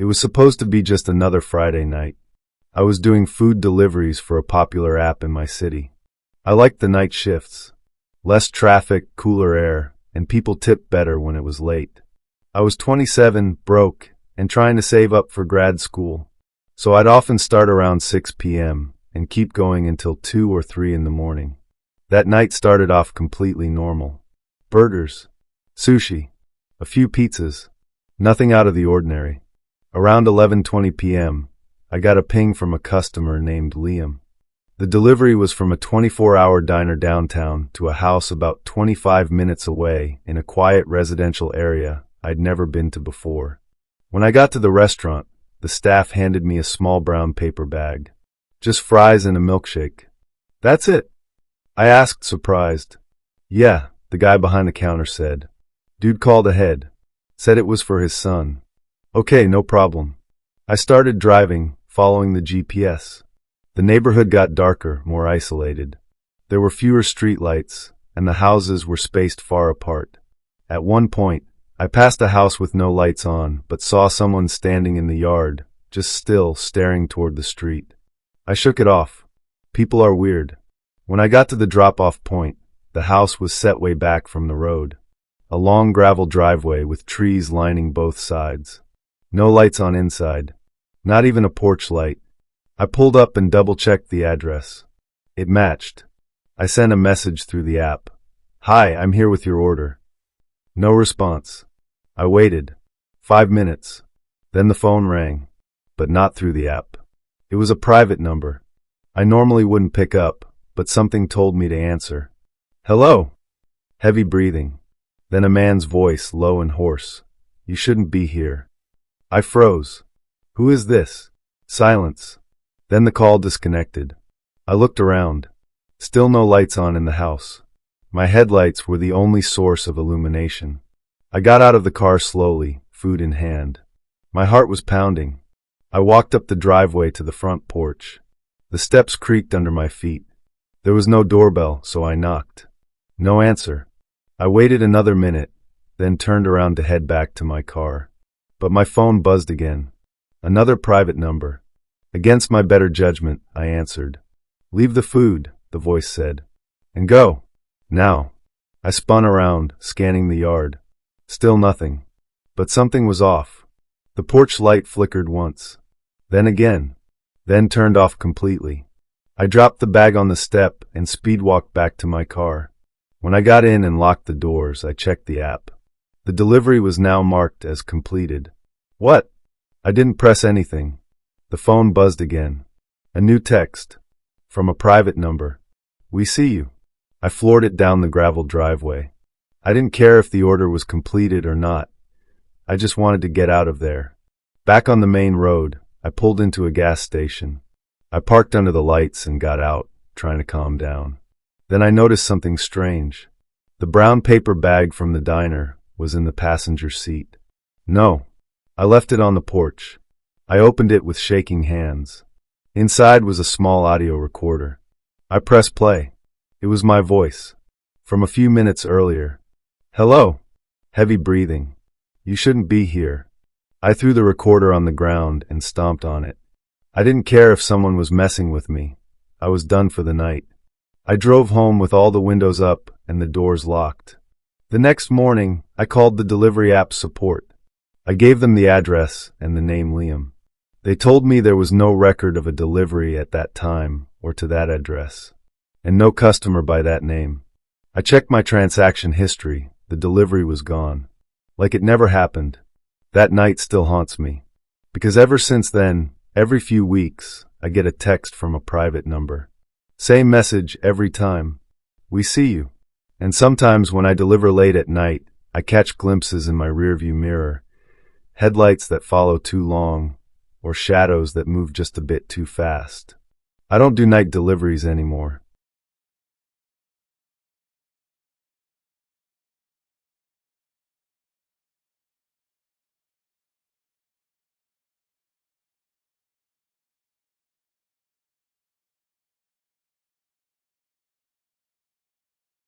It was supposed to be just another Friday night. I was doing food deliveries for a popular app in my city. I liked the night shifts. Less traffic, cooler air, and people tipped better when it was late. I was 27, broke, and trying to save up for grad school. So I'd often start around 6 p.m. and keep going until 2 or 3 in the morning. That night started off completely normal. Burgers, sushi, a few pizzas, nothing out of the ordinary. Around 11:20 p.m., I got a ping from a customer named Liam. The delivery was from a 24-hour diner downtown to a house about 25 minutes away in a quiet residential area I'd never been to before. When I got to the restaurant, the staff handed me a small brown paper bag. Just fries and a milkshake. That's it? I asked, surprised. Yeah, the guy behind the counter said. Dude called ahead. Said it was for his son. Okay, no problem. I started driving, following the GPS. The neighborhood got darker, more isolated. There were fewer streetlights, and the houses were spaced far apart. At one point, I passed a house with no lights on, but saw someone standing in the yard, just still, staring toward the street. I shook it off. People are weird. When I got to the drop-off point, the house was set way back from the road. A long gravel driveway with trees lining both sides. No lights on inside. Not even a porch light. I pulled up and double-checked the address. It matched. I sent a message through the app. Hi, I'm here with your order. No response. I waited. 5 minutes. Then the phone rang. But not through the app. It was a private number. I normally wouldn't pick up, but something told me to answer. Hello? Heavy breathing. Then a man's voice, low and hoarse. You shouldn't be here. I froze. Who is this? Silence. Then the call disconnected. I looked around. Still no lights on in the house. My headlights were the only source of illumination. I got out of the car slowly, food in hand. My heart was pounding. I walked up the driveway to the front porch. The steps creaked under my feet. There was no doorbell, so I knocked. No answer. I waited another minute, then turned around to head back to my car. But my phone buzzed again. Another private number. Against my better judgment, I answered. Leave the food, the voice said. And go. Now. I spun around, scanning the yard. Still nothing. But something was off. The porch light flickered once. Then again. Then turned off completely. I dropped the bag on the step and speed-walked back to my car. When I got in and locked the doors, I checked the app. The delivery was now marked as completed. What? I didn't press anything. The phone buzzed again. A new text. From a private number. We see you. I floored it down the gravel driveway. I didn't care if the order was completed or not. I just wanted to get out of there. Back on the main road, I pulled into a gas station. I parked under the lights and got out, trying to calm down. Then I noticed something strange. The brown paper bag from the diner was in the passenger seat. No. I left it on the porch. I opened it with shaking hands. Inside was a small audio recorder. I pressed play. It was my voice. From a few minutes earlier. Hello. Heavy breathing. You shouldn't be here. I threw the recorder on the ground and stomped on it. I didn't care if someone was messing with me. I was done for the night. I drove home with all the windows up and the doors locked. The next morning, I called the delivery app support. I gave them the address and the name Liam. They told me there was no record of a delivery at that time or to that address, and no customer by that name. I checked my transaction history. The delivery was gone. Like it never happened. That night still haunts me. Because ever since then, every few weeks, I get a text from a private number. Same message every time. We see you. And sometimes when I deliver late at night, I catch glimpses in my rearview mirror. Headlights that follow too long, or shadows that move just a bit too fast. I don't do night deliveries anymore.